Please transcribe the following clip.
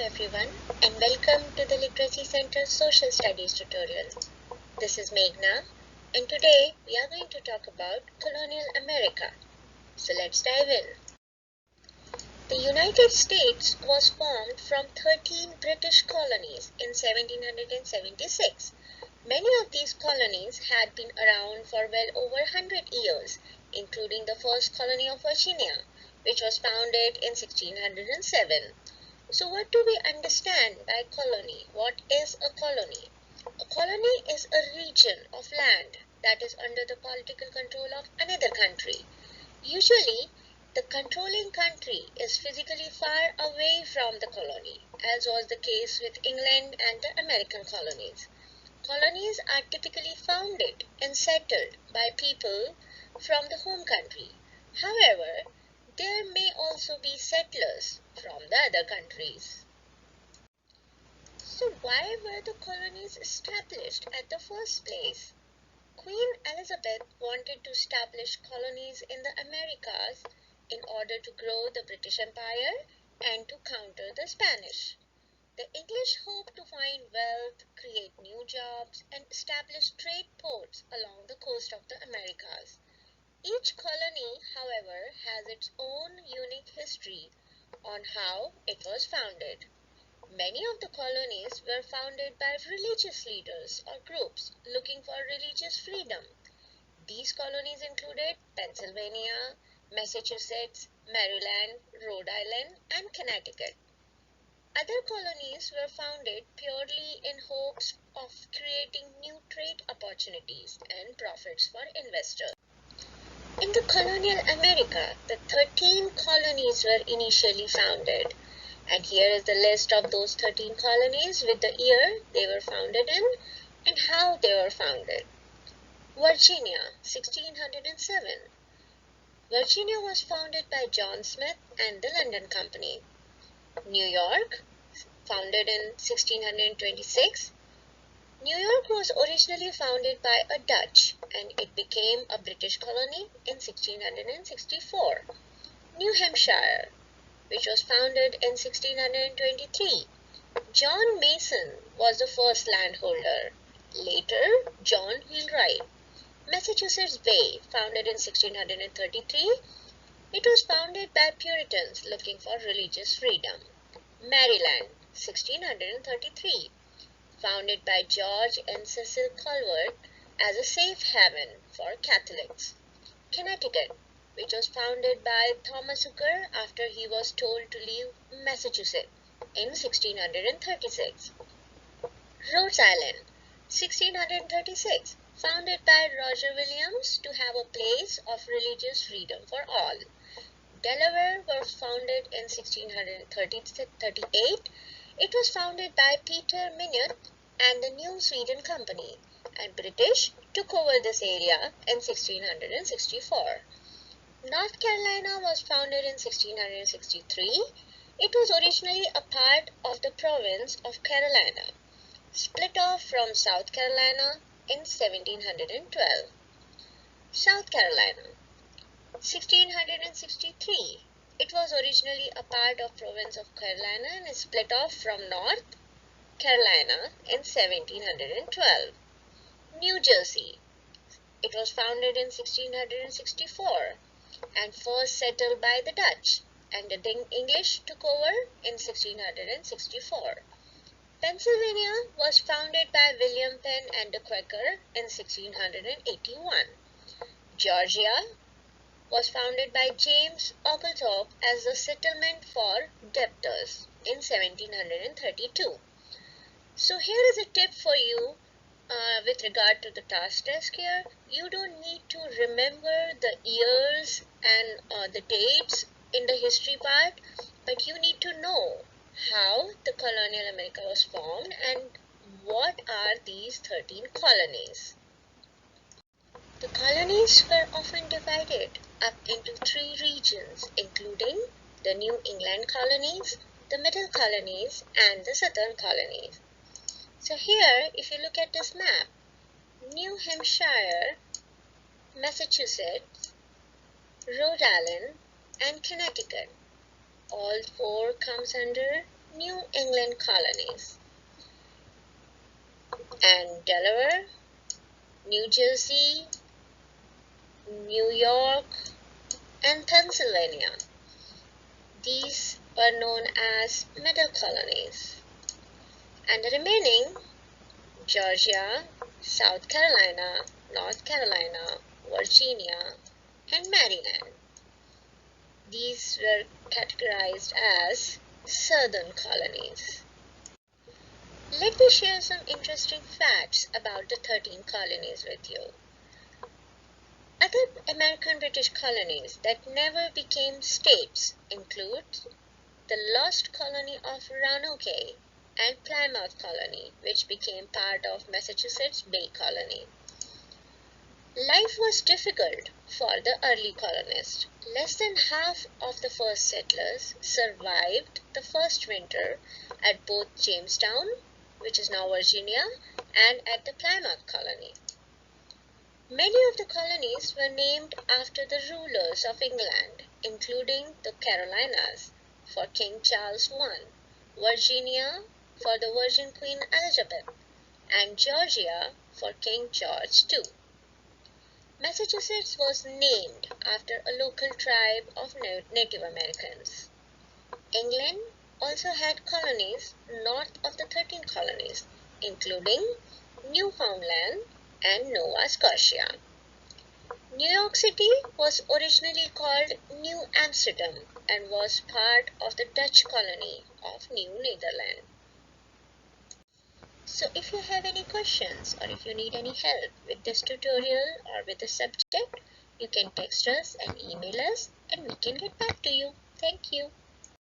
everyone, and welcome to the Literacy Center Social Studies tutorial. This is Meghna, and today we are going to talk about colonial America. So let's dive in. The United States was formed from 13 British colonies in 1776. Many of these colonies had been around for well over 100 years, including the first colony of Virginia, which was founded in 1607. So what do we understand by colony? What is a colony? A colony is a region of land that is under the political control of another country. Usually, the controlling country is physically far away from the colony, as was the case with England and the American colonies. Colonies are typically founded and settled by people from the home country. However, there may also be settlers from the other countries. So why were the colonies established at the first place? Queen Elizabeth wanted to establish colonies in the Americas in order to grow the British Empire and to counter the Spanish. The English hoped to find wealth, create new jobs, and establish trade ports along the coast of the Americas. Each colony, however, has its own unique history on how it was founded. Many of the colonies were founded by religious leaders or groups looking for religious freedom. These colonies included Pennsylvania, Massachusetts, Maryland, Rhode Island, and Connecticut. Other colonies were founded purely in hopes of creating new trade opportunities and profits for investors. In the colonial America, the 13 colonies were initially founded, and here is the list of those 13 colonies with the year they were founded in and how they were founded. Virginia, 1607. Virginia was founded by John Smith and the London Company. New York, founded in 1626. New York was originally founded by a Dutch and it became a British colony in 1664. New Hampshire, which was founded in 1623. John Mason was the first landholder. Later, John Wheelwright. Massachusetts Bay, founded in 1633. It was founded by Puritans looking for religious freedom. Maryland, 1633. Founded by George and Cecil Calvert as a safe haven for Catholics. Connecticut, which was founded by Thomas Hooker after he was told to leave Massachusetts in 1636. Rhode Island, 1636, founded by Roger Williams to have a place of religious freedom for all. Delaware was founded in 1638. It was founded by Peter Minuit and the New Sweden Company, and British took over this area in 1664. North Carolina was founded in 1663. It was originally a part of the province of Carolina, split off from South Carolina in 1712. South Carolina, 1663. It was originally a part of province of Carolina and is split off from North Carolina in 1712. New Jersey. It was founded in 1664 and first settled by the Dutch, and the English took over in 1664. Pennsylvania was founded by William Penn and the Quaker in 1681. Georgia was founded by James Oglethorpe as a settlement for debtors in 1732. So here is a tip for you with regard to the task test here. You don't need to remember the years and the dates in the history part, but you need to know how the colonial America was formed and what are these 13 colonies. The colonies were often divided up into 3 regions, including the New England colonies, the Middle colonies, and the Southern colonies. So here, if you look at this map, New Hampshire, Massachusetts, Rhode Island, and Connecticut, all 4 comes under New England colonies, and Delaware, New Jersey, New York, and Pennsylvania. These were known as middle colonies, and the remaining Georgia, South Carolina, North Carolina, Virginia, and Maryland. These were categorized as southern colonies. Let me share some interesting facts about the 13 colonies with you. Other American British colonies that never became states include the lost colony of Roanoke and Plymouth Colony, which became part of Massachusetts Bay Colony. Life was difficult for the early colonists. Less than half of the first settlers survived the first winter at both Jamestown, which is now Virginia, and at the Plymouth Colony. Many of the colonies were named after the rulers of England, including the Carolinas for King Charles I, Virginia for the Virgin Queen Elizabeth, and Georgia for King George II. Massachusetts was named after a local tribe of Native Americans. England also had colonies north of the 13 colonies, including Newfoundland and Nova Scotia. New York City was originally called New Amsterdam and was part of the Dutch colony of New Netherlands. So if you have any questions or if you need any help with this tutorial or with the subject, you can text us and email us and we can get back to you. Thank you.